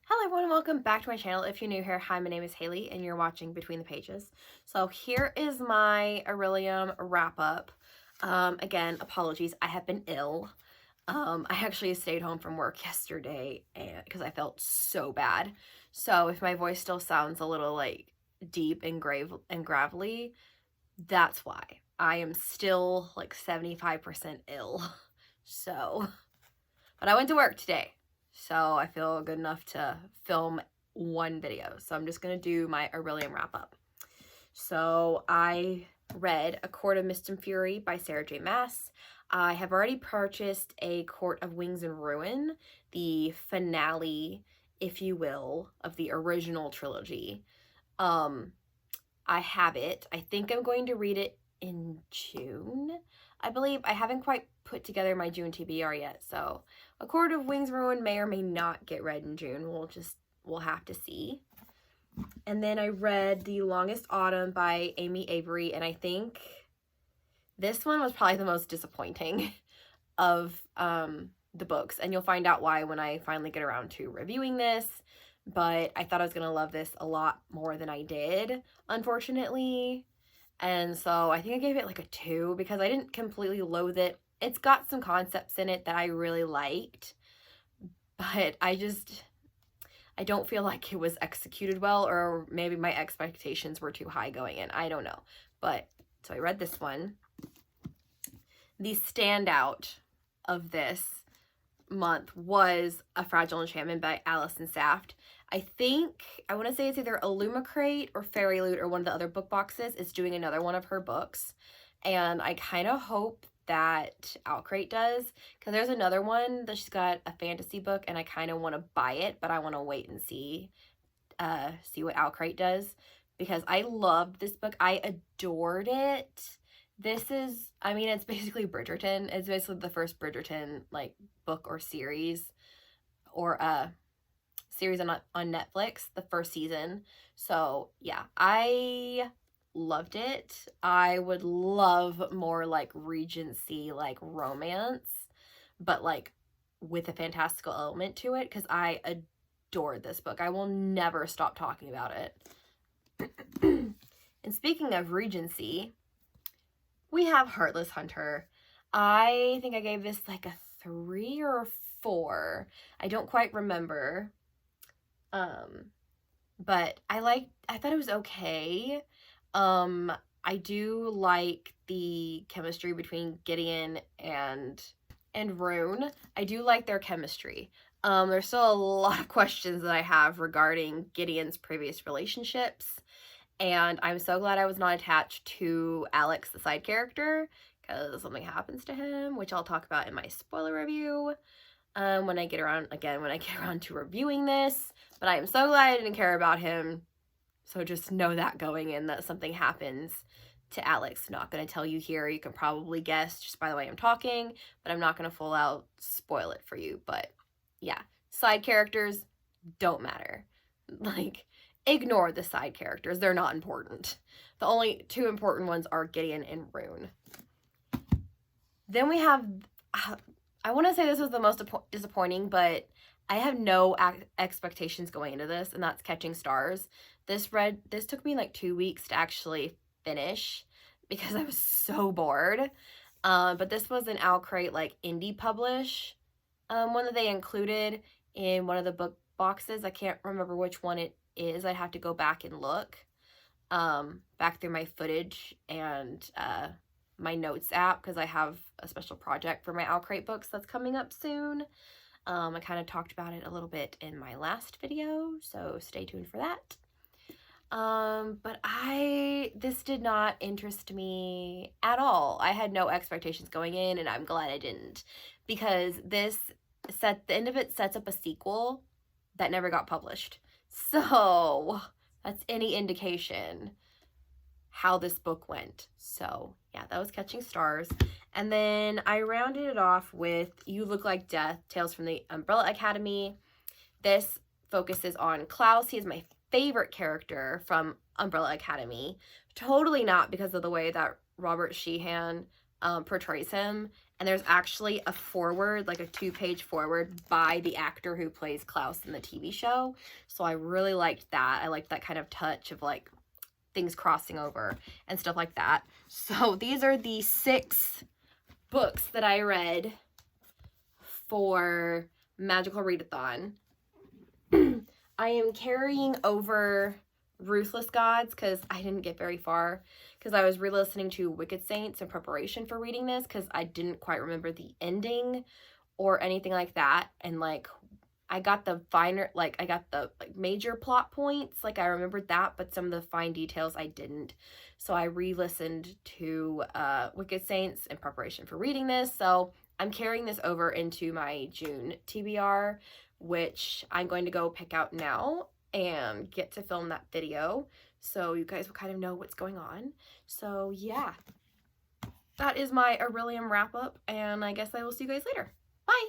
Hello everyone, welcome back to my channel. If you're new here, hi, my name is Haley and you're watching Between the Pages. So here is my Orilium wrap up. Again, apologies, I have been ill. I actually stayed home from work yesterday and because I felt so bad. So if my voice still sounds a little like deep and grave and gravelly, that's why. I am still like 75% ill. So, but I went to work today. So I feel good enough to film one video. So I'm just going to do my Orilium wrap up. So I read A Court of Mist and Fury by Sarah J. Maas. I have already purchased A Court of Wings and Ruin, the finale, if you will, of the original trilogy. I have it. I think I'm going to read it in June. I believe I haven't quite put together my June TBR yet, so A Court of Wings Ruin may or may not get read in June. We'll have to see. And then I read The Longest Autumn by Amy Avery, and I think this one was probably the most disappointing of the books, and you'll find out why when I finally get around to reviewing this. But I thought I was going to love this a lot more than I did, unfortunately. And so I think I gave it like a 2 because I didn't completely loathe it. It's got some concepts in it that I really liked, but I don't feel like it was executed well, or maybe my expectations were too high going in. I don't know. But so I read this one. The standout of this month was A Fragile Enchantment by Allison Saft. I think, I want to say it's either Illumicrate or Fairy Loot or one of the other book boxes is doing another one of her books. And I kind of hope that Outcrate does, because there's another one that she's got, a fantasy book, and I kind of want to buy it, but I want to wait and see what Outcrate does, because I loved this book. I adored it. This is, I mean, it's basically Bridgerton. It's basically the first Bridgerton, like, book or series, or series on Netflix, the first season. So, yeah, I loved it. I would love more, like, Regency, like, romance, but, like, with a fantastical element to it, because I adored this book. I will never stop talking about it. And speaking of Regency, we have Heartless Hunter. I think I gave this like a 3 or a 4. I don't quite remember. But I thought it was okay. I do like the chemistry between Gideon and Rune. I do like their chemistry. There's still a lot of questions that I have regarding Gideon's previous relationships. And I'm so glad I was not attached to Alex, the side character, because something happens to him, which I'll talk about in my spoiler review when I get around to reviewing this. But I am so glad I didn't care about him. So just know that going in, that something happens to Alex. Not going to tell you here. You can probably guess just by the way I'm talking, but I'm not going to full out spoil it for you. But yeah, side characters don't matter. Like, ignore the side characters. They're not important. The only 2 important ones are Gideon and Rune. Then we have, I want to say this was the most disappointing, but I have no expectations going into this, and that's Catching Stars. This took me like 2 weeks to actually finish because I was so bored. But this was an Outcrate like indie publish, one that they included in one of the book boxes. I can't remember which one it is. I'd have to go back and look back through my footage and my notes app, because I have a special project for my Outcrate books that's coming up soon. I kind of talked about it a little bit in my last video, so stay tuned for that. But this did not interest me at all. I had no expectations going in, and I'm glad I didn't, because the end of it sets up a sequel that never got published. So that's any indication how this book went. So yeah, that was Catching Stars. And then I rounded it off with You Look Like Death, Tales from the Umbrella Academy. This focuses on Klaus. He is my favorite character from Umbrella Academy. Totally not because of the way that Robert Sheehan portrays him. And there's actually a foreword, like a 2-page foreword by the actor who plays Klaus in the TV show. So I really liked that. I liked that kind of touch of like things crossing over and stuff like that. So these are the 6 books that I read for Magical Readathon. I am carrying over Ruthless Gods because I didn't get very far because I was re-listening to Wicked Saints in preparation for reading this because I didn't quite remember the ending or anything like that. And like I got the finer, like I got the like major plot points, like I remembered that, but some of the fine details I didn't. So I re-listened to Wicked Saints in preparation for reading this. So I'm carrying this over into my June TBR, which I'm going to go pick out now and get to film that video so you guys will kind of know what's going on. So yeah, that is my Orilium wrap up, and I guess I will see you guys later. Bye!